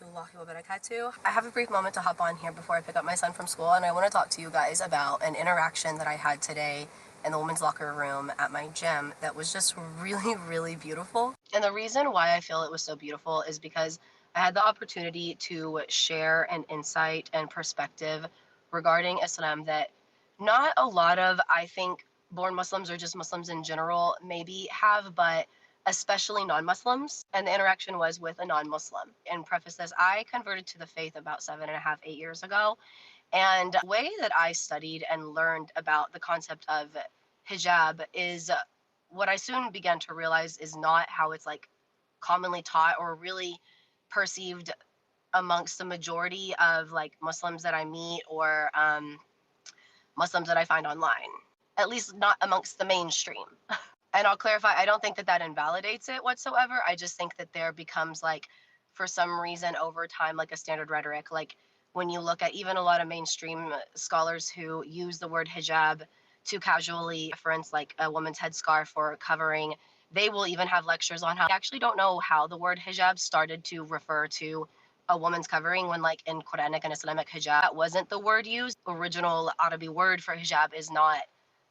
warahmatullahi wabarakatuh. I have a brief moment to hop on here before I pick up my son from school, and I want to talk to you guys about an interaction that I had today in the women's locker room at my gym that was just really, really beautiful. And the reason why I feel it was so beautiful is because I had the opportunity to share an insight and perspective regarding Islam that not a lot of, I think, born Muslims or just Muslims in general maybe have, but especially non-Muslims. And the interaction was with a non-Muslim. And preface this, I converted to the faith about 7.5, 8 years ago. And the way that I studied and learned about the concept of hijab is what I soon began to realize is not how it's like commonly taught or really perceived amongst the majority of like Muslims that I meet or Muslims that I find online, at least not amongst the mainstream. And I'll clarify, I don't think that that invalidates it whatsoever. I just think that there becomes like, for some reason over time, like a standard rhetoric. Like when you look at even a lot of mainstream scholars who use the word hijab to casually reference like a woman's headscarf or covering, they will even have lectures on how I actually don't know how the word hijab started to refer to a woman's covering when like in Quranic and Islamic hijab, that wasn't the word used. Original Arabic word for hijab is not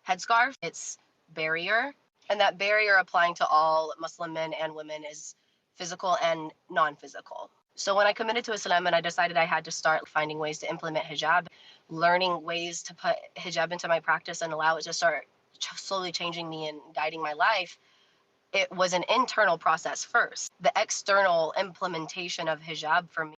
headscarf, it's barrier. And that barrier applying to all Muslim men and women is physical and non-physical. So when I committed to Islam and I decided I had to start finding ways to implement hijab, learning ways to put hijab into my practice and allow it to start slowly changing me and guiding my life, it was an internal process first. The external implementation of hijab for me